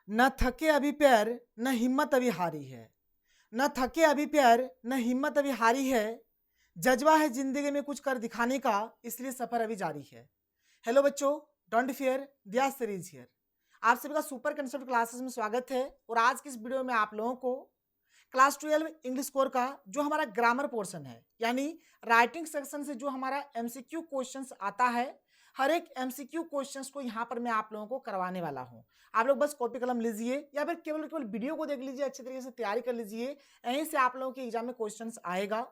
न थके अभी पैर न हिम्मत अभी हारी है, न थके अभी पैर न हिम्मत अभी हारी है, जज्बा है जिंदगी में कुछ कर दिखाने का, इसलिए सफर अभी जारी है। हेलो बच्चों, डोंट फियर, दिया सीरीज हियर। आप सभी का सुपर कंसेप्ट क्लासेस में स्वागत है। और आज की इस वीडियो में आप लोगों को क्लास 12 इंग्लिश कोर का जो हमारा ग्रामर पोर्शन है, यानी राइटिंग सेक्शन से जो हमारा एमसीक्यू क्वेश्चंस आता है, हर एक एमसीक्यू क्वेश्चंस को यहाँ पर मैं आप लोगों को करवाने वाला हूँ। आप लोग बस कॉपी कलम लीजिए या फिर केवल केवल वीडियो को देख लीजिए, अच्छे तरीके से तैयारी कर लीजिए, यहीं से आप लोगों के एग्जाम में क्वेश्चंस आएगा।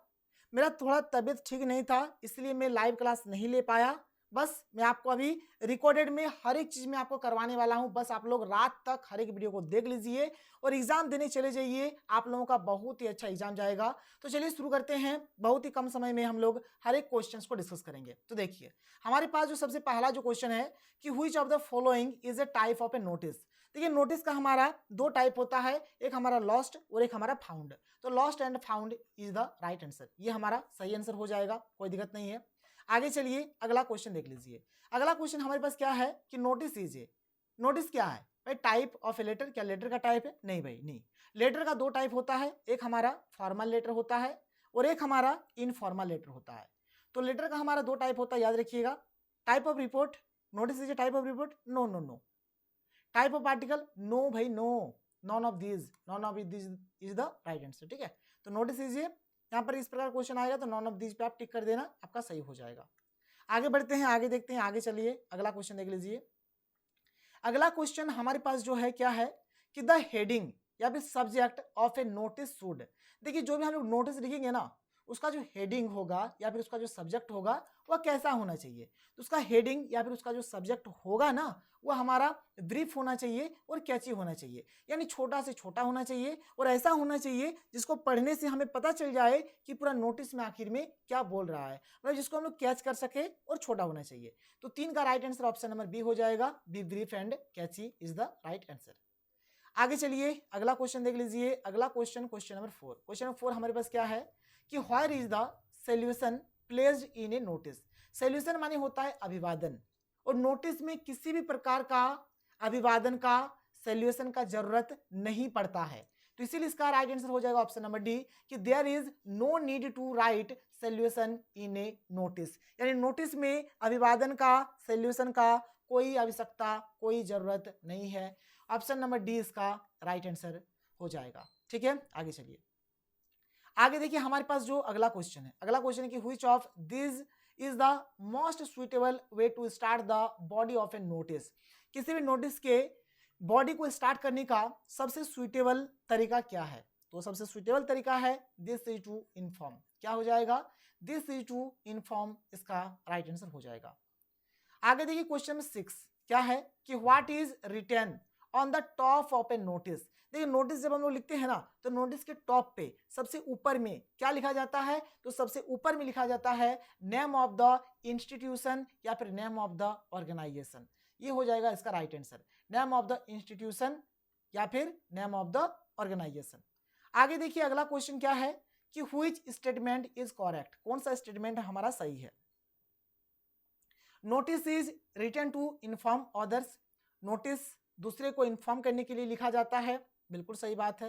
मेरा थोड़ा तबीयत ठीक नहीं था, इसलिए मैं लाइव क्लास नहीं ले पाया। बस मैं आपको अभी रिकॉर्डेड में हर एक चीज में आपको करवाने वाला हूं। बस आप लोग रात तक हर एक वीडियो को देख लीजिए और एग्जाम देने चले जाइए, आप लोगों का बहुत ही अच्छा एग्जाम जाएगा। तो चलिए शुरू करते हैं। बहुत ही कम समय में हम लोग हर एक क्वेश्चन को डिस्कस करेंगे। तो देखिए हमारे पास जो सबसे पहला जो क्वेश्चन है कि which of the following is a type of a notice. देखिए नोटिस का हमारा दो टाइप होता है, एक हमारा लॉस्ट और एक हमारा फाउंड। तो lost and found is the right answer, ये हमारा सही आंसर हो जाएगा, कोई दिक्कत नहीं है। आगे चलिए अगला क्वेश्चन देख लीजिए। अगला क्वेश्चन हमारे पास क्या है कि नोटिस दीजिए। नोटिस क्या है भाई? Type of a letter. क्या लेटर का टाइप है? नहीं भाई नहीं। लेटर का दो टाइप होता है, एक हमारा फॉर्मल लेटर होता है और एक हमारा इनफॉर्मल लेटर होता है। तो लेटर का हमारा दो टाइप होता है, याद रखिएगा। टाइप ऑफ रिपोर्ट, नोटिस दीजिए। Type of report, no no no. Type of article, no भाई no. None of this, none of this is the right answer. ठीक है, तो नोटिस दीजिए। यहाँ पर इस प्रकार क्वेश्चन आएगा तो नॉन ऑफ दिस पे आप टिक कर देना, आपका सही हो जाएगा। आगे बढ़ते हैं, आगे देखते हैं। आगे चलिए अगला क्वेश्चन देख लीजिए। अगला क्वेश्चन हमारे पास जो है क्या है कि द हेडिंग या फिर subject of a notice should. देखिए जो भी हम लोग नोटिस लिखेंगे ना, उसका जो हेडिंग होगा या फिर उसका जो सब्जेक्ट होगा वह कैसा होना चाहिए। तो उसका हेडिंग या फिर उसका जो सब्जेक्ट होगा ना, वह हमारा ब्रीफ होना चाहिए और कैची होना चाहिए, यानी छोटा से छोटा होना चाहिए और ऐसा होना चाहिए जिसको पढ़ने से हमें पता चल जाए कि पूरा नोटिस में आखिर में क्या बोल रहा है, मतलब जिसको हम लोग कैच कर सके, और छोटा होना चाहिए। तो 3 का right answer option number B हो जाएगा। B brief and catchy is the right answer. आगे चलिए अगला क्वेश्चन देख लीजिए। अगला question, question number 4। Question number 4 हमारे पास क्या है कि where is the solution placed in a notice. Solution माने होता है अभिवादन, और नोटिस में किसी भी प्रकार का अभिवादन का, सॉल्यूशन का जरूरत नहीं पड़ता है। तो इसीलिए इसका राइट आंसर हो जाएगा ऑप्शन नंबर डी कि there is no need to write solution in a notice, यानी नोटिस में अभिवादन का, सॉल्यूशन का कोई आवश्यकता, कोई जरूरत नहीं है। ऑप्शन नंबर डी इसका राइट आंसर हो जाएगा। ठीक है, आगे चलिए। आगे देखिए हमारे पास जो अगला क्वेश्चन है, अगला क्वेश्चन है कि which of this is the most suitable way to start the body of a notice. किसी भी नोटिस के बॉडी को स्टार्ट करने का सबसे सुइटेबल तरीका क्या है? तो सबसे सुइटेबल तरीका है दिस इज टू इन्फॉर्म। क्या हो जाएगा? दिस इज टू इन्फॉर्म, इसका राइट आंसर हो जाएगा। आगे देखिए क्वेश्चन नंबर 6 क्या है कि what is written on the top of a notice. देखिए नोटिस जब हम लोग लिखते हैं ना, तो नोटिस के टॉप पे सबसे ऊपर में क्या लिखा जाता है? तो सबसे ऊपर में लिखा जाता है नेम ऑफ द इंस्टीट्यूशन या फिर नेम ऑफ द ऑर्गेनाइजेशन। ये हो जाएगा इसका right answer, name of the institution या फिर नेम ऑफ द ऑर्गेनाइजेशन। आगे देखिए अगला क्वेश्चन क्या है कि व्हिच स्टेटमेंट इज करेक्ट। कौन सा स्टेटमेंट हमारा सही है? Notice is written to inform others. Notice दूसरे को इन्फॉर्म करने के लिए लिखा जाता है, बिल्कुल सही बात है।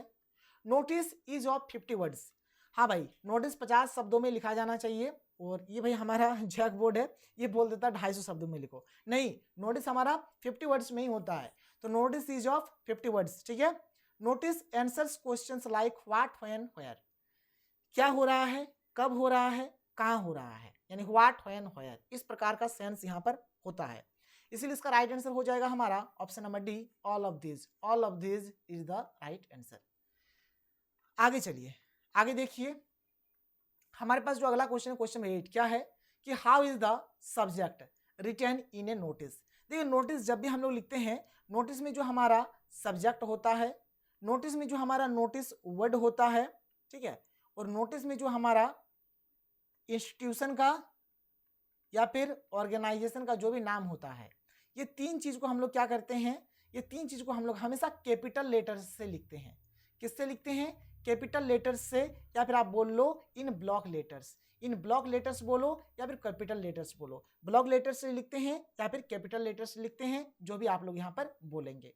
Notice is of 50 words. हाँ भाई, नोटिस 50 शब्दों में लिखा जाना चाहिए। और ये भाई हमारा जैक बोर्ड है, ये बोल देता है 250 शब्दों में लिखो। नहीं, नोटिस हमारा 50 वर्ड्स में ही होता है। तो नोटिस इज ऑफ 50 वर्ड्स। ठीक है। Notice answers questions like what, when, where. क्या हो रहा है, कब हो रहा है, कहाँ हो रहा है, यानी व्हाट, व्हेन, वेयर, इस प्रकार का सेंस यहाँ पर होता है। इसीलिए इसका राइट आंसर हो जाएगा हमारा option number D, all of this. All of this is the right answer. आगे चलिए, आगे देखिए हमारे पास जो अगला क्वेश्चन है, क्वेश्चन नंबर 8 क्या है कि how is the subject written in a notice. देखिए नोटिस जब भी हम लोग लिखते हैं, नोटिस में जो हमारा सब्जेक्ट होता है, नोटिस में जो हमारा नोटिस वर्ड होता है, ठीक है, और नोटिस में जो हमारा इंस्टीट्यूशन का या फिर ऑर्गेनाइजेशन का जो भी नाम होता है, ये तीन चीज को हम लोग क्या करते हैं, ये तीन चीज को हम लोग हमेशा कैपिटल लेटर्स से लिखते हैं। किससे लिखते हैं? कैपिटल लेटर्स से, या फिर आप बोल लो इन ब्लॉक लेटर्स। इन ब्लॉक लेटर्स बोलो या फिर कैपिटल लेटर्स बोलो, ब्लॉक लेटर्स से लिखते हैं या फिर कैपिटल लेटर्स से लिखते हैं, जो भी आप लोग यहाँ पर बोलेंगे।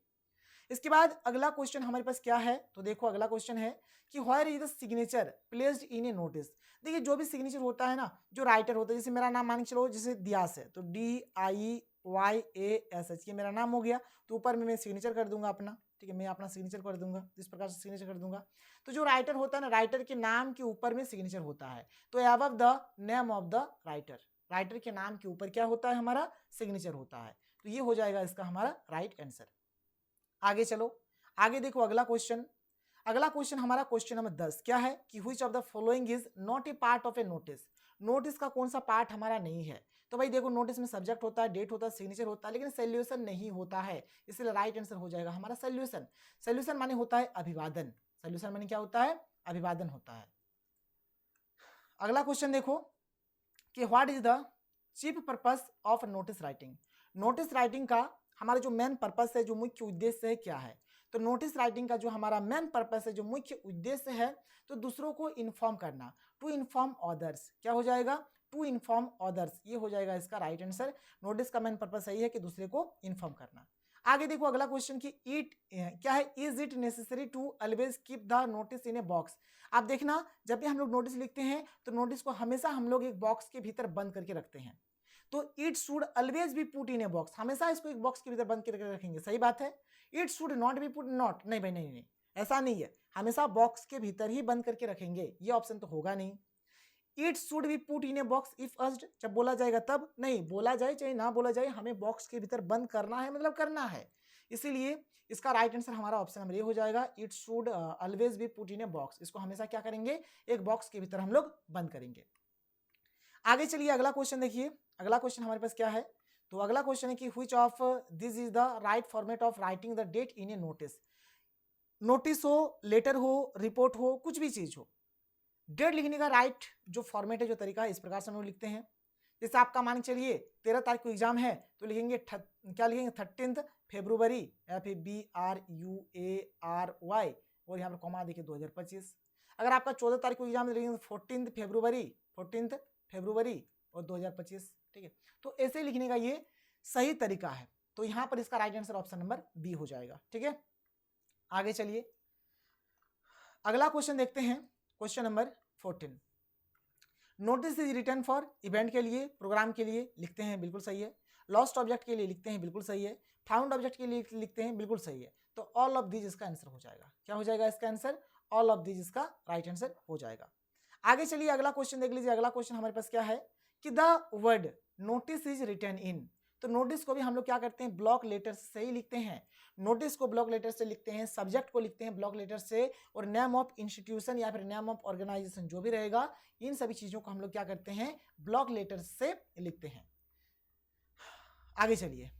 इसके बाद अगला क्वेश्चन हमारे पास क्या है, तो देखो अगला क्वेश्चन है कि where is the signature placed in a notice. देखिए जो भी सिग्नेचर होता है ना, जो राइटर होता है, जैसे मेरा नाम मान के चलो जैसे दियास है, तो DIYASH ये मेरा नाम हो गया, तो ऊपर में मैं सिग्नेचर कर दूंगा अपना, ठीक है, मैं अपना सिग्नेचर कर दूंगा, इस प्रकार से सिग्नेचर कर दूंगा। तो जो राइटर होता है ना, राइटर के नाम के ऊपर में सिग्नेचर होता है, तो above the name of the writer, writer के नाम के ऊपर क्या होता है, हमारा सिग्नेचर होता है। तो ये हो जाएगा इसका हमारा राइट आंसर। आगे चलो, आगे देखो अगला क्वेश्चन। अगला क्वेश्चन हमारा क्वेश्चन नंबर 10 क्या है कि which of the following is not A part of a notice. Notice का कौन सा पार्ट हमारा नहीं है, तो भाई देखो नोटिस में सब्जेक्ट होता है, डेट होता है, सिग्नेचर होता है, लेकिन सोल्यूशन नहीं होता है, इसलिए राइट आंसर हो जाएगा हमारा सोल्यूशन। सोल्यूशन माने होता है अभिवादन, सोल्यूशन माने क्या होता है, अभिवादन होता है। अगला क्वेश्चन देखो कि what is the chief purpose of notice writing. Notice writing का हमारा जो मेन पर्पस है, जो मुख्य उद्देश्य है क्या है, तो नोटिस राइटिंग का जो हमारा मेन पर्पस है, जो मुख्य उद्देश्य है, तो दूसरों को इन्फॉर्म करना, टू इन्फॉर्म अदर्स, क्या हो जाएगा, टू इन्फॉर्म अदर्स, ये हो जाएगा इसका राइट आंसर। नोटिस का मेन पर्पस यही है कि दूसरे को इन्फॉर्म करना। आगे देखो अगला क्वेश्चन कि इट क्या है, is it necessary to always keep the notice in a box. आप देखना जब भी हम लोग नोटिस लिखते हैं तो नोटिस को हमेशा हम लोग एक बॉक्स के भीतर बंद करके रखते हैं, तो it should always be put in a box, हमेशा इसको एक बॉक्स के भीतर बंद करके रखेंगे, सही बात है। It should not be put, not, नहीं भाई नहीं, ऐसा नहीं है, हमेशा बॉक्स के भीतर ही बंद करके रखेंगे, ये ऑप्शन तो होगा नहीं। It should be put in a box if asked, जब बोला जाएगा तब, नहीं बोला जाए चाहे ना बोला जाए, हमें बॉक्स के भीतर बंद करना है, मतलब करना है, इसीलिए इसका राइट आंसर हमारा ऑप्शन नंबर ए हो जाएगा। It should always be put in a box, इसको हमेशा क्या करेंगे, एक बॉक्स के भीतर हम लोग बंद करेंगे। आगे चलिए अगला क्वेश्चन देखिए, अगला क्वेश्चन हमारे पास क्या है, तो अगला क्वेश्चन है कि which of this is the right format of writing the date in a notice. Notice हो, लेटर हो, रिपोर्ट हो, कुछ भी चीज हो, डेट लिखने का राइट जो फॉर्मेट है, जो तरीका है, इस प्रकार से हम लोग लिखते हैं। जैसे आपका मान के चलिए 13 तारीख को एग्जाम है, तो लिखेंगे क्या लिखेंगे, 13 फरवरी, या फिर BRUARY, और यहाँ पर कॉमा देखिए 2025। अगर आपका 14 तारीख को एग्जाम है, लिखेंगे 14 फरवरी और 2025, ठीक है। तो ऐसे लिखने का ये सही तरीका है, तो यहाँ पर इसका right answer option number B हो जाएगा, ठीक है। आगे चलिए अगला क्वेश्चन देखते हैं, question number 14। Notice is return for, event के लिए, प्रोग्राम के लिए लिखते हैं, बिल्कुल सही है। लॉस्ट ऑब्जेक्ट के लिए लिखते हैं, बिल्कुल सही है। फाउंड ऑब्जेक्ट के लिए लिखते हैं, बिल्कुल सही है। तो ऑल ऑफ दीज इसका आंसर हो जाएगा, क्या हो जाएगा इसका आंसर, ऑल ऑफ दीज इसका राइट आंसर हो जाएगा। आगे चलिए अगला क्वेश्चन देख लीजिए, अगला क्वेश्चन हमारे पास क्या है कि the word notice is written in, तो नोटिस को भी हम लोग क्या करते हैं, ब्लॉक लेटर से ही लिखते हैं। नोटिस को ब्लॉक लेटर से लिखते हैं, सब्जेक्ट को लिखते हैं ब्लॉक लेटर से, और नेम ऑफ इंस्टीट्यूशन या फिर नेम ऑफ ऑर्गेनाइजेशन जो भी रहेगा, इन सभी चीजों को हम लोग क्या करते हैं, ब्लॉक लेटर से लिखते हैं। आगे चलिए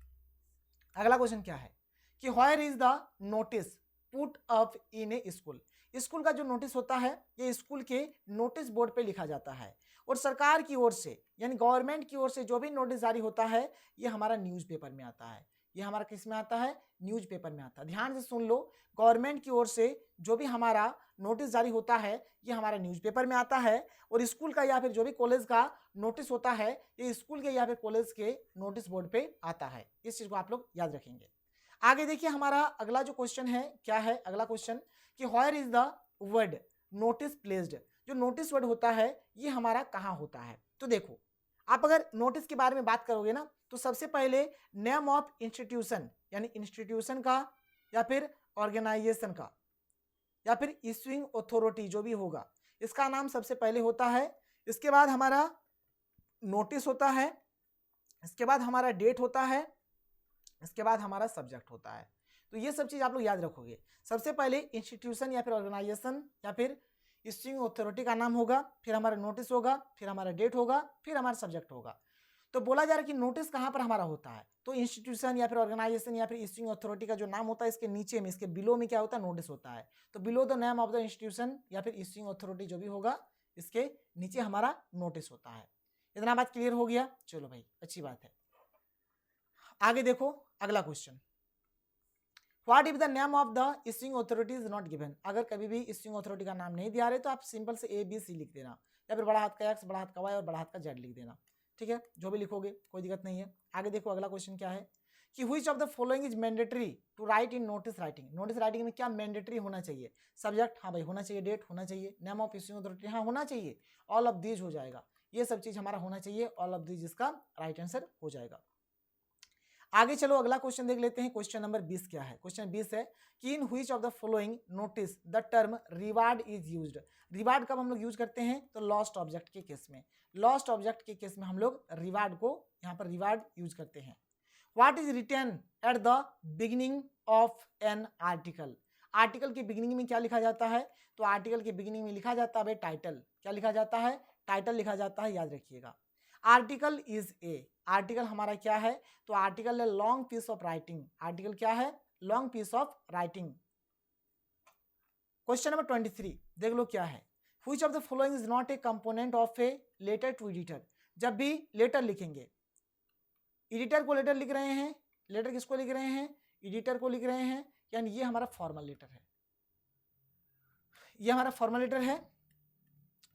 अगला क्वेश्चन क्या है कि where is the notice put up in A school. School का जो नोटिस होता है, ये स्कूल के नोटिस बोर्ड पे लिखा जाता है, और सरकार की ओर से यानी गवर्नमेंट की ओर से जो भी नोटिस जारी होता है, ये हमारा न्यूज़पेपर में आता है। ये हमारा किस में आता है, न्यूज़पेपर में आता है। ध्यान से सुन लो, गवर्नमेंट की ओर से जो भी हमारा नोटिस जारी होता है, ये हमारा न्यूज़पेपर में आता है, और स्कूल का या फिर जो भी कॉलेज का नोटिस होता है, ये स्कूल के या फिर कॉलेज के नोटिस बोर्ड पे आता है। इस चीज को आप लोग याद रखेंगे। आगे देखिए हमारा अगला जो क्वेश्चन है क्या है, अगला क्वेश्चन कि where is the word notice placed. जो नोटिस वर्ड होता है ये हमारा कहाँ होता है, तो देखो आप अगर नोटिस के बारे में बात करोगे ना, तो सबसे पहले नेम ऑफ इंस्टीट्यूशन यानी इंस्टीट्यूशन का या फिर ऑर्गेनाइजेशन का या फिर इश्यूइंग अथॉरिटी जो भी होगा, इसका नाम सबसे पहले होता है। इसके बाद हमारा नोटिस होता है, इसके बाद हमारा डेट होता है, इसके बाद हमारा सब्जेक्ट होता है। तो ये सब चीज आप लोग याद रखोगे। सबसे पहले इंस्टीट्यूशन या फिर ऑर्गेनाइजेशन या फिर इश्यूइंग अथॉरिटी का नाम होगा, फिर हमारा नोटिस होगा, फिर हमारा डेट होगा, फिर हमारा सब्जेक्ट होगा। तो बोला जा रहा है कि नोटिस कहाँ पर हमारा होता है, तो इंस्टीट्यूशन या फिर ऑर्गेनाइजेशन या फिर इश्यूइंग अथॉरिटी का जो नाम होता है, इसके नीचे में, इसके बिलो में क्या होता है, नोटिस होता है। तो below the name of the institution या फिर इश्यूइंग अथॉरिटी जो भी होगा, इसके नीचे हमारा नोटिस होता है। इतना बात क्लियर हो गया, चलो भाई अच्छी बात है। आगे देखो अगला question, what if the name of the issuing authority is not given. अगर कभी भी इश्यूइंग अथॉरिटी का नाम नहीं दिया रहे तो आप सिंपल से ABC लिख देना, या फिर बड़ा हाथ का X, बड़ा हाथ का Y और बड़ा हाथ का Z लिख देना, ठीक है, जो भी लिखोगे कोई दिक्कत नहीं है। आगे देखो अगला क्वेश्चन क्या है कि which of the following is mandatory to write in notice writing. Notice writing में क्या मैंडेटरी होना चाहिए? सब्जेक्ट, हाँ भाई होना चाहिए, डेट होना चाहिए, नेम ऑफ इश्यूइंग अथॉरिटी, हाँ होना चाहिए, ऑल ऑफ दीज हो जाएगा, ये सब चीज हमारा होना चाहिए, ऑल ऑफ दीज इसका राइट आंसर हो जाएगा। आगे चलो अगला क्वेश्चन देख लेते हैं। क्वेश्चन नंबर 20 क्या है? क्वेश्चन 20 है कि in which of the following notice the term reward is used. Reward कब हम लोग यूज करते हैं? तो लॉस्ट ऑब्जेक्ट के केस में। लॉस्ट ऑब्जेक्ट के केस में हम लोग रिवार्ड को यहाँ पर रिवार्ड यूज करते हैं। What is written at the beginning of an article. Article के बिगिनिंग में क्या लिखा जाता है? तो आर्टिकल के बिगिनिंग में लिखा जाता है टाइटल। क्या लिखा जाता है? टाइटल लिखा जाता है, याद रखिएगा। आर्टिकल इज ए, आर्टिकल हमारा क्या है? तो आर्टिकल है long piece of writing. Article क्या है? Long piece of writing. Question number 23 देख लो क्या है? Which of the following is not a component of a letter to editor. जब भी लेटर लिखेंगे, एडिटर को लेटर लिख रहे हैं, लेटर किसको लिख रहे हैं? एडिटर को लिख रहे हैं, यानी ये हमारा फॉर्मल लेटर है, ये हमारा फॉर्मल लेटर है।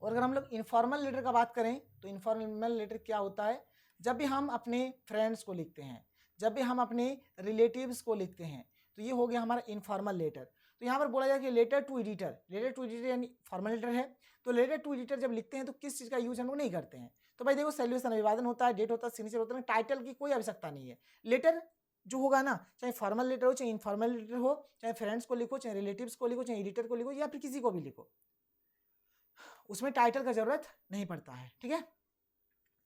और अगर हम लोग इनफॉर्मल लेटर का बात करें तो इनफॉर्मल लेटर क्या होता है? जब भी हम अपने फ्रेंड्स को लिखते हैं, जब भी हम अपने रिलेटिव्स को लिखते हैं, तो ये हो गया हमारा इनफॉर्मल लेटर। तो यहाँ पर बोला जाए कि letter to editor, letter to editor यानी फॉर्मल लेटर है। तो लेटर टू एडिटर जब लिखते हैं तो किस चीज़ का यूज हम लोग नहीं करते हैं? तो भाई देखो, सैल्यूशन अभिवादन होता है, डेट होता है, सिग्नेचर होता है, टाइटल की कोई आवश्यकता नहीं है। लेटर जो होगा ना, चाहे फॉर्मल लेटर हो, चाहे इनफॉर्मल लेटर हो, चाहे फ्रेंड्स को लिखो, चाहे रिलेटिव्स को लिखो, चाहे एडिटर को लिखो, या फिर किसी को भी लिखो, उसमें टाइटल का जरूरत नहीं पड़ता है। ठीक है,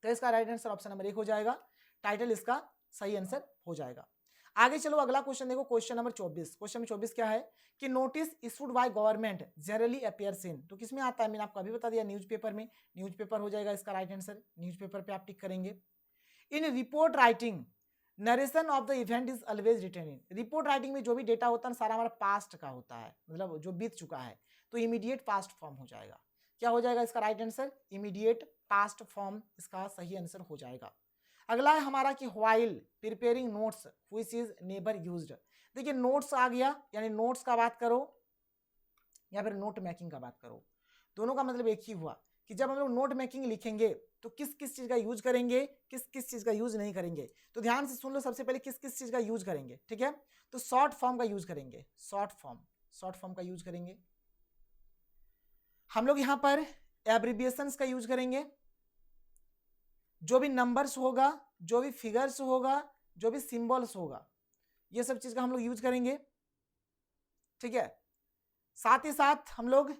तो इसका राइट आंसर ऑप्शन नंबर 1 हो जाएगा, टाइटल इसका सही आंसर हो जाएगा। आगे चलो अगला क्वेश्चन देखो, क्वेश्चन नंबर 24। क्वेश्चन नंबर 24 क्या है कि notice issued by government generally appears इन, तो किसमें आता है? मैंने आपको अभी बता दिया, न्यूज़पेपर में। न्यूज़पेपर हो जाएगा इसका राइट आंसर, न्यूज़पेपर पे आप टिक करेंगे। In report writing narration of the event is always written in. Report writing में जो भी डेटा होता है सारा हमारा पास्ट का होता है, मतलब जो बीत चुका है, तो इमीडिएट पास्ट फॉर्म हो जाएगा। क्या हो जाएगा इसका right answer? Immediate past form इसका सही आंसर हो जाएगा। अगला है हमारा कि while preparing notes which is never used. देखिए नोट्स आ गया, यानी नोट्स का बात करो या फिर नोट मेकिंग का बात करो, दोनों का मतलब एक ही हुआ कि जब हम लोग नोट मेकिंग लिखेंगे तो किस किस चीज का यूज करेंगे, किस किस चीज का यूज नहीं करेंगे। तो ध्यान से सुन लो, सबसे पहले किस किस चीज का यूज करेंगे। ठीक है, तो शॉर्ट फॉर्म का यूज करेंगे, शॉर्ट फॉर्म का यूज करेंगे हम लोग। यहां पर एब्रिविएशंस का यूज करेंगे, जो भी नंबर्स होगा, जो भी फिगर्स होगा, जो भी सिंबल्स होगा, ये सब चीज का हम लोग यूज करेंगे। ठीक है, साथ ही साथ हम लोग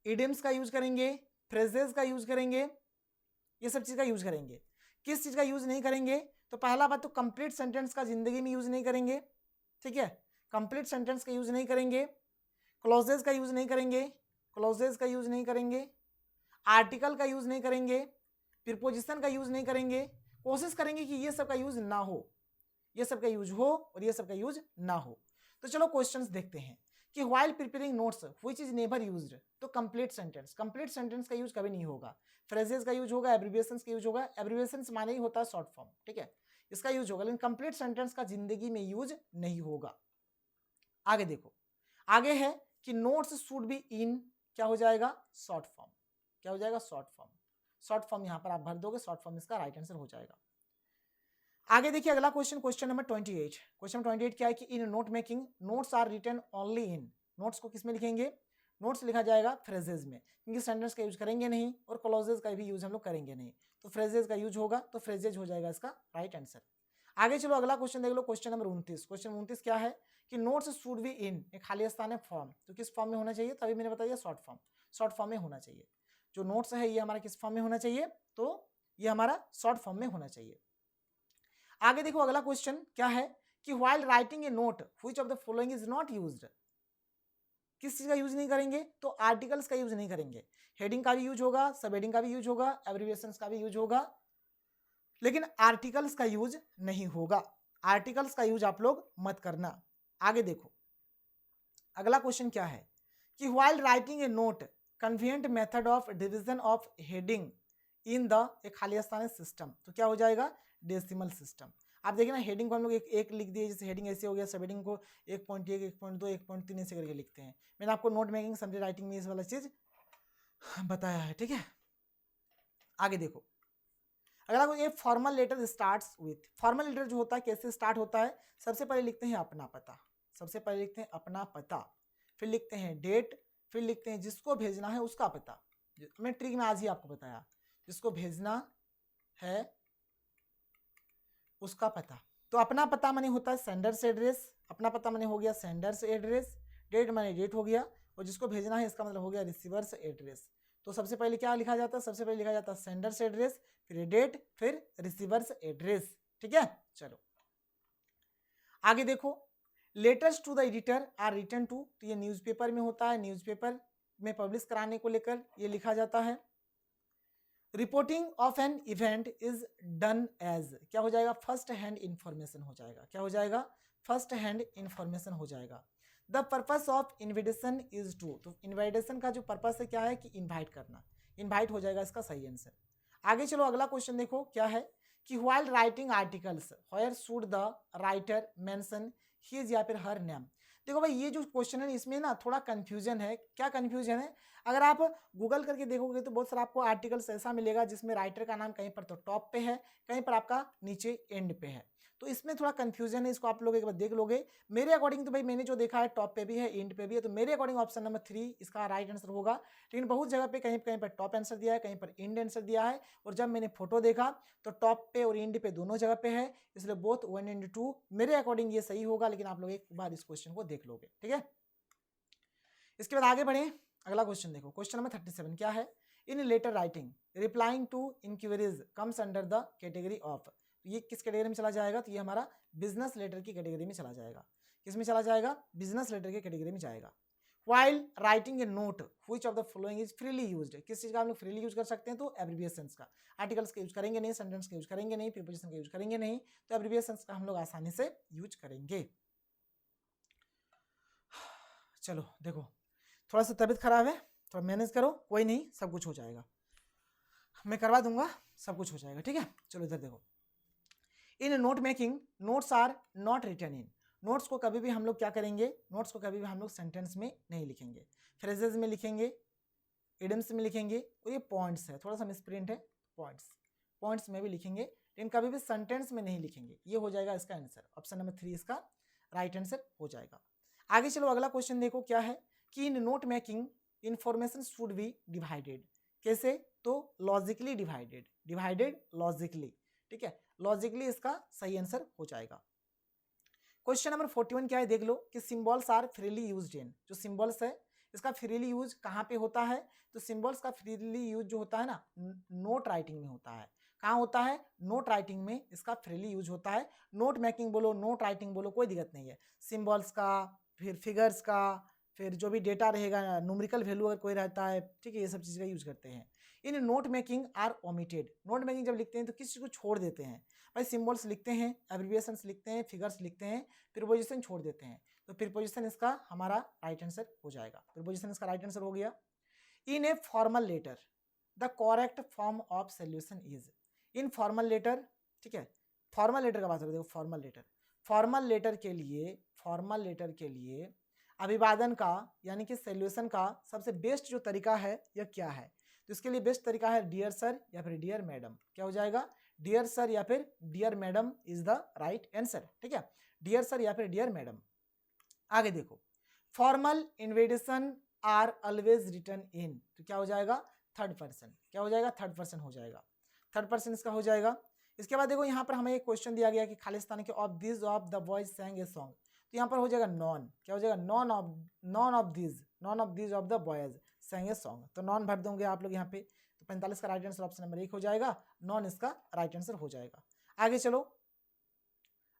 इडियम्स का यूज करेंगे, फ्रेजेस का यूज करेंगे, ये सब चीज का यूज करेंगे। किस चीज का यूज नहीं करेंगे? तो पहला बात तो कंप्लीट सेंटेंस का जिंदगी में यूज नहीं करेंगे। ठीक है, कंप्लीट सेंटेंस का यूज नहीं करेंगे, क्लॉजेस का यूज नहीं करेंगे, क्लॉजेस का यूज नहीं करेंगे, आर्टिकल का यूज नहीं करेंगे, प्रीपोजिशन का यूज नहीं करेंगे। कोशिश करेंगे कि ये सब का यूज ना हो, ये सब का यूज हो और ये सब का यूज ना हो। तो चलो क्वेश्चंस देखते हैं कि while preparing notes which is never used. तो कंप्लीट सेंटेंस का यूज कभी नहीं होगा, फ्रेजेस का यूज होगा, एब्रिविएशंस का यूज होगा। एब्रिविएशंस माने ही होता है शॉर्ट फॉर्म, ठीक है, इसका यूज होगा, लेकिन कंप्लीट सेंटेंस का जिंदगी में यूज नहीं होगा। आगे देखो, आगे है कि नोट्स शुड बी इन, क्या हो जाएगा? Short form. क्या हो जाएगा? Short form. शॉर्ट फॉर्म यहां पर आप भर दोगे, शॉर्ट फॉर्म इसका राइट आंसर हो जाएगा। आगे देखिए अगला क्वेश्चन, क्वेश्चन नंबर 28। क्वेश्चन 28 क्या है कि in note making notes are written only in. Notes को किसमें लिखेंगे? नोट्स लिखा जाएगा फ्रेजेस में, क्योंकि सेंटेंस का यूज करेंगे नहीं और क्लॉजेस का भी यूज हम लोग करेंगे नहीं, तो फ्रेजेस का यूज होगा, तो फ्रेजेज हो जाएगा इसका राइट आंसर। आगे चलो अगला क्वेश्चन देख लो, क्वेश्चन नंबर 29। क्वेश्चन 29 क्या है कि नोट्स शुड बी इन, एक खाली स्थान है फॉर्म, तो किस फॉर्म में होना चाहिए? तभी मैंने बता दिया शॉर्ट फॉर्म, शॉर्ट फॉर्म में होना चाहिए। जो नोट्स है ये हमारा किस फॉर्म में होना चाहिए? तो ये हमारा शॉर्ट फॉर्म में होना चाहिए। आगे देखो अगला क्वेश्चन क्या है कि while writing a note which of the following is not used. किस चीज का यूज नहीं करेंगे? तो आर्टिकल्स का यूज नहीं करेंगे, हेडिंग का भी यूज होगा, सब हेडिंग का भी यूज होगा, एब्रिविएशंस का भी यूज होगा, लेकिन आर्टिकल्स का यूज नहीं होगा। आर्टिकल्स का यूज आप लोग मत करना। आगे देखो अगला क्वेश्चन क्या है कि while writing a note convenient method of division of heading in the, एक खाली स्थान है, सिस्टम, तो क्या हो जाएगा? Decimal system. आप देखिए ना, हेडिंग को हम लोग एक लिख दिए, जैसे हेडिंग ऐसे हो गया, सब हेडिंग को 1.1, 1.2, 1.3 ऐसे करके लिखते हैं। मैंने आपको नोट मेकिंग समरी राइटिंग में इस वाला चीज बताया है। ठीक है, आगे देखो अगला क्वेश्चन, ये formal letter starts with, formal letter जो होता है कैसे स्टार्ट होता है, सबसे पहले लिखते हैं अपना पता, सबसे पहले लिखते हैं अपना पता, फिर लिखते हैं डेट, फिर लिखते हैं जिसको भेजना है उसका पता। मैं ट्रिक में आज ही आपको बताया, जिसको भेजना है उसका पता। तो अपना पता माने होता है सेंडर्स एड्रेस, अपना पता माने हो गया सेंडर्स एड्रेस, डेट माने डेट हो गया, और जिसको भेजना है इसका मतलब हो गया रिसीवर्स एड्रेस। तो सबसे पहले क्या लिखा जाता है, सबसे पहले लिखा जाता है सेंडर्स एड्रेस, फिर डेट, फिर रिसीवर्स एड्रेस। ठीक है, चलो आगे देखो, letters to the editor are written to, तो ये न्यूज़पेपर में होता है, न्यूज़पेपर में पब्लिश कराने को लेकर ये लिखा जाता है। Reporting of an event is done as, क्या हो जाएगा, फर्स्ट हैंड इंफॉर्मेशन हो जाएगा, क्या हो जाएगा, फर्स्ट हैंड इंफॉर्मेशन हो जाएगा। The purpose of invitation is to, तो इन्विटेशन का जो पर्पस है क्या है कि इन्वाइट करना, इन्वाइट हो जाएगा इसका सही आंसर। आगे चलो अगला क्वेश्चन देखो क्या है कि while writing articles where should the writer mention his या फिर हर नेम। देखो भाई ये जो क्वेश्चन है इसमें ना थोड़ा कंफ्यूजन है, क्या कंफ्यूजन है, अगर आप गूगल करके देखोगे तो बहुत सारा आपको आर्टिकल्स ऐसा मिलेगा जिसमें राइटर का नाम कहीं पर तो टॉप पे है, कहीं पर आपका नीचे एंड पे है, तो इसमें थोड़ा कंफ्यूजन है, इसको आप लोग एक बार देख लोगे। मेरे अकॉर्डिंग तो भाई मैंने जो देखा है टॉप पे भी है एंड पे भी है, तो मेरे अकॉर्डिंग ऑप्शन नंबर 3 इसका राइट आंसर होगा। लेकिन बहुत जगह पे कहीं कहीं पर टॉप आंसर दिया है, कहीं पर एंड आंसर दिया है, और जब मैंने फोटो देखा तो टॉप पे और एंड पे दोनों जगह पे है, इसलिए बोथ 1 एंड 2 मेरे अकॉर्डिंग ये सही होगा, लेकिन आप लोग एक बार इस क्वेश्चन को देख लोगे। ठीक है, इसके बाद आगे बढ़े, अगला क्वेश्चन देखो, क्वेश्चन नंबर 37 क्या है, in letter writing replying to enquiries comes under the category of, ये किस कैटेगरी में चला जाएगा, तो ये हमारा बिजनेस लेटर की कैटेगरी में चला जाएगा, किस में चला जाएगा, बिजनेस लेटर की कैटेगरी में जाएगा। While writing a note which of the following is freely used, किस चीज का हम लोग फ्रीली यूज कर सकते हैं, तो एब्रिविएशंस का, आर्टिकल्स का यूज करेंगे नहीं, सेंटेंस का यूज करेंगे नहीं, प्रीपोजिशन का यूज करेंगे नहीं, तो एब्रिविएशंस का हम लोग आसानी से यूज करेंगे। चलो देखो, थोड़ा सा तबीयत खराब है, थोड़ा मैनेज करो, कोई नहीं, सब कुछ हो जाएगा, मैं करवा दूंगा, सब कुछ हो जाएगा। ठीक है, चलो इधर देखो, in note making notes are not written in, notes को कभी भी हम लोग क्या करेंगे, नोट्स को कभी भी हम लोग सेंटेंस में नहीं लिखेंगे, फ्रेजेस में लिखेंगे, इडियम्स में लिखेंगे, और ये पॉइंट्स है, थोड़ा सा मिसप्रिंट है, पॉइंट्स में भी लिखेंगे, लेकिन कभी भी सेंटेंस में नहीं लिखेंगे। ये हो जाएगा इसका आंसर, ऑप्शन नंबर 3 इसका राइट आंसर हो जाएगा। आगे चलो अगला क्वेश्चन देखो क्या है कि in note making information should be divided, कैसे, तो लॉजिकली डिवाइडेड लॉजिकली। ठीक है, लॉजिकली इसका सही आंसर हो जाएगा। क्वेश्चन नंबर 41 क्या है देख लो कि symbols are freely used in, जो सिंबल्स है इसका फ्रीली यूज कहाँ पे होता है, तो सिंबल्स का फ्रीली यूज जो होता है ना नोट राइटिंग में होता है, कहाँ होता है, नोट राइटिंग में इसका फ्रीली यूज होता है। नोट मेकिंग बोलो, नोट राइटिंग बोलो, कोई दिक्कत नहीं है, सिंबल्स का, फिर फिगर्स का, फिर जो भी डेटा रहेगा, न्यूमेरिकल वैल्यू अगर कोई रहता है, ठीक है, ये सब चीज़ का यूज करते हैं। In note making are omitted, note making जब लिखते हैं तो किसी को छोड़ देते हैं, भाई सिंबल्स लिखते हैं, एब्रिविएशंस लिखते हैं, फिगर्स लिखते हैं, प्रीपोजिशन छोड़ देते हैं, तो प्रीपोजिशन इसका हमारा राइट आंसर हो जाएगा, प्रीपोजिशन इसका राइट आंसर हो गया। In a formal letter the correct form of solution is, in formal letter, ठीक है, फॉर्मल लेटर का बात करें, देखो फॉर्मल लेटर के लिए अभिवादन का यानी कि सोल्यूशन का सबसे बेस्ट जो तरीका है यह क्या है, तो इसके लिए बेस्ट तरीका है डियर सर या फिर डियर मैडम, क्या हो जाएगा, डियर सर या फिर dear madam is the right answer. ठीक है, डियर सर या फिर डियर मैडम। आगे देखो, formal invitation are always written in, तो क्या हो जाएगा, थर्ड पर्सन, क्या हो जाएगा, थर्ड पर्सन हो जाएगा, थर्ड पर्सन इसका हो जाएगा। इसके बाद देखो यहाँ पर हमें एक क्वेश्चन दिया गया कि खालिस्तान के of this of the boys सैंग a song, तो यहाँ पर हो जाएगा नॉन, क्या हो जाएगा, non of this of the boys सैंग a song, तो नॉन भर दोगे आप लोग यहाँ पे, तो 45 का राइट आंसर ऑप्शन नंबर 1 हो जाएगा, नॉन इसका राइट आंसर हो जाएगा। आगे चलो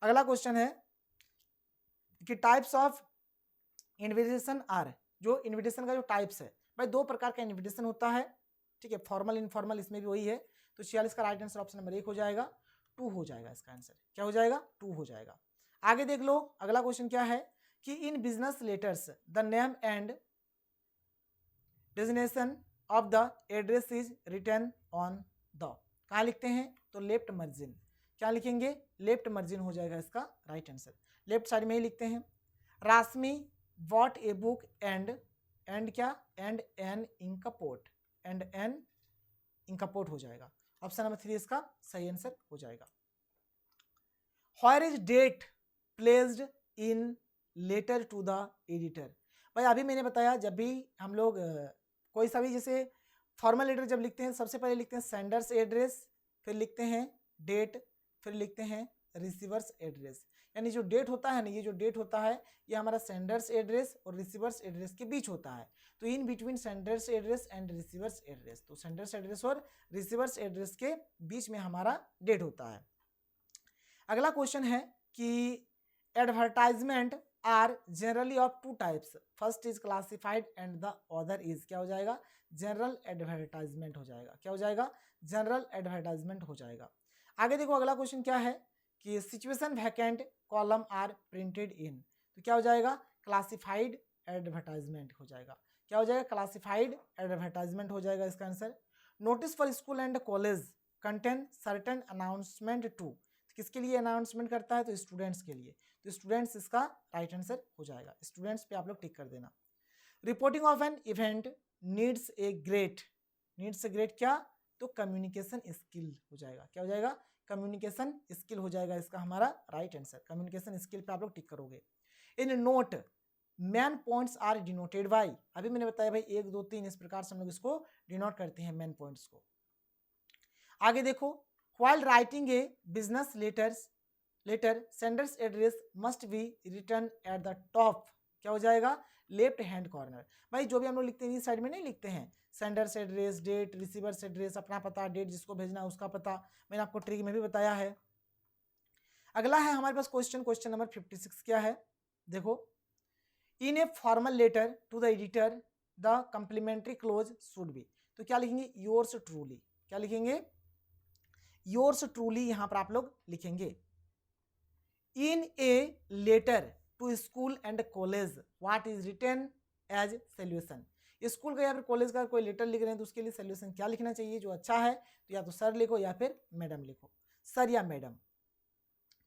अगला क्वेश्चन है कि टाइप्स ऑफ इन्विटेशन आर, जो इन्विटेशन का जो टाइप्स है, भाई 2 प्रकार का इन्विटेशन होता है, ठीक है, फॉर्मल इनफॉर्मल, इसमें भी वही है, तो 46 का राइट आंसर ऑप्शन नंबर 1 हो जाएगा, 2 हो जाएगा इसका आंसर, क्या हो जाएगा, 2 हो जाएगा। आगे देख लो अगला क्वेश्चन क्या है कि in business letters the name and designation of the address is written on the, कहाँ लिखते हैं, तो लेफ्ट मार्जिन, क्या लिखेंगे, लेफ्ट मार्जिन हो जाएगा इसका राइट आंसर, लेफ्ट साइड में ही लिखते हैं। Rashmi bot a book and क्या, एंड एन इंकपोर्ट, एंड एन इंकपोर्ट हो जाएगा, ऑप्शन नंबर 3 इसका सही आंसर हो जाएगा। Where is date placed in letter to the editor. भाई अभी मैंने बताया जब भी हम लोग कोई सा भी जैसे फॉर्मल लेटर जब लिखते हैं सबसे पहले लिखते हैं सेंडर्स एड्रेस, फिर लिखते हैं डेट, फिर लिखते हैं रिसीवर्स एड्रेस। यानी जो डेट होता है ना, ये जो डेट होता है ये हमारा सेंडर्स एड्रेस और रिसीवर्स एड्रेस के बीच होता है। तो in between sender's address and receiver's address, तो सेंडर्स एड्रेस और रिसीवर्स एड्रेस के बीच में हमारा डेट होता है। अगला क्वेश्चन है कि advertisement are generally of two types, first is classified and the other is, क्या हो जाएगा, जनरल एडवर्टाइजमेंट हो जाएगा। क्या हो जाएगा, जनरल एडवर्टाइजमेंट हो जाएगा। आगे देखो अगला क्वेश्चन क्या है कि situation vacant column are printed in, तो क्या हो जाएगा, क्लासिफाइड एडवर्टाइजमेंट हो जाएगा। क्या हो जाएगा, क्लासिफाइड एडवर्टाइजमेंट हो जाएगा इसका answer. Notice for school and college contain certain announcement to, किसके लिए अनाउंसमेंट करता है, तो स्टूडेंट्स के लिए, तो स्टूडेंट्स इसका राइट आंसर हो जाएगा। स्टूडेंट्स पे आप लोग टिक कर देना। Reporting of an event needs a great, needs a great क्या, तो कम्युनिकेशन स्किल हो जाएगा। क्या हो जाएगा, कम्युनिकेशन स्किल हो जाएगा इसका हमारा राइट आंसर। कम्युनिकेशन स्किल पे आप लोग टिक करोगे। In note main points are denoted by, अभी मैंने बताया भाई 1 2 3 इस प्रकार से हम लोग इसको डिनोट करते हैं मैन पॉइंट्स को। आगे देखो, while writing a business letter sender's address must be written at the top, क्या हो जाएगा, लेफ्ट हैंड कॉर्नर। भाई जो भी हम लोग लिखते हैं इस साइड में नहीं लिखते हैं, sender's address, date, receiver's address, अपना पता, डेट जिसको भेजना है उसका पता, मैंने आपको ट्रिक में भी बताया है। अगला है हमारे पास क्वेश्चन नंबर 56 क्या है, देखो, in a formal letter to the editor the complimentary close should be, तो क्या लिखेंगे, योर्स ट्रूली, क्या लिखेंगे, योर्स ट्रूली यहां पर आप लोग लिखेंगे। In a letter to school and college what is written as solution, school का या फिर कॉलेज का कोई लेटर लिख रहे हैं तो उसके लिए सोल्यूशन क्या लिखना चाहिए, जो अच्छा है तो या तो सर लिखो या फिर मैडम लिखो, सर या मैडम।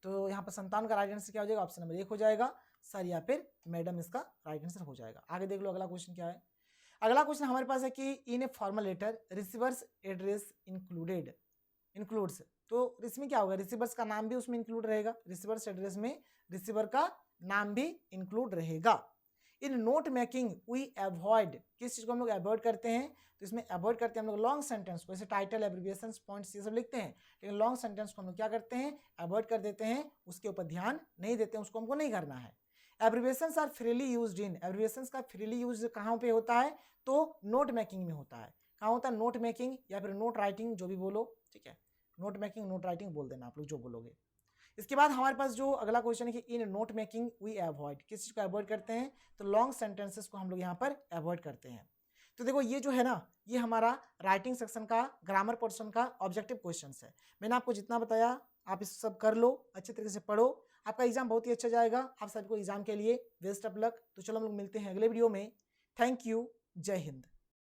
तो यहाँ पर संतान का राइट आंसर क्या हो जाएगा, ऑप्शन नंबर 1 हो जाएगा, सर या फिर मैडम इसका राइट आंसर हो जाएगा। आगे देख लो अगला क्वेश्चन क्या है। अगला क्वेश्चन हमारे पास है कि in a formal letter receiver's address includes, तो इसमें क्या होगा, रिसीवर्स का नाम भी उसमें इंक्लूड रहेगा, रिसीवर्स एड्रेस में रिसीवर का नाम भी इंक्लूड रहेगा। इन नोट मेकिंग वी अवॉइड, किस चीज को हम लोग अवॉइड करते हैं, तो इसमें अवॉइड करते हैं हम लोग लॉन्ग सेंटेंस को, जैसे टाइटल, एब्रिविएशंस, पॉइंट्स ये सब लिखते हैं, लेकिन लॉन्ग सेंटेंस को हम लोग क्या करते हैं, अवॉइड कर देते हैं, उसके ऊपर ध्यान नहीं देते हैं, उसको हमको नहीं करना है। Abbreviations are freely used in, abbreviations का फ्रीली यूज कहाँ पे होता है, तो नोट मेकिंग में होता है। कहाँ होता है, नोट मेकिंग या फिर नोट राइटिंग, जो भी बोलो, ठीक है, नोट मेकिंग नोट राइटिंग बोल देना आप लोग जो बोलोगे। इसके बाद हमारे पास जो अगला क्वेश्चन है कि in note making we avoid, किस चीज को अवॉइड करते हैं, तो लॉन्ग सेंटेंसेस को हम लोग यहाँ पर अवॉइड करते हैं। तो देखो ये जो है ना, ये हमारा राइटिंग सेक्शन का ग्रामर पोर्शन का ऑब्जेक्टिव क्वेश्चन है। मैंने आपको जितना बताया आप इस सब कर लो, अच्छे तरीके से पढ़ो, आपका एग्जाम बहुत ही अच्छा जाएगा। आप सबको एग्जाम के लिए बेस्ट ऑफ लक। तो चलो हम लोग मिलते हैं अगले वीडियो में। थैंक यू, जय हिंद।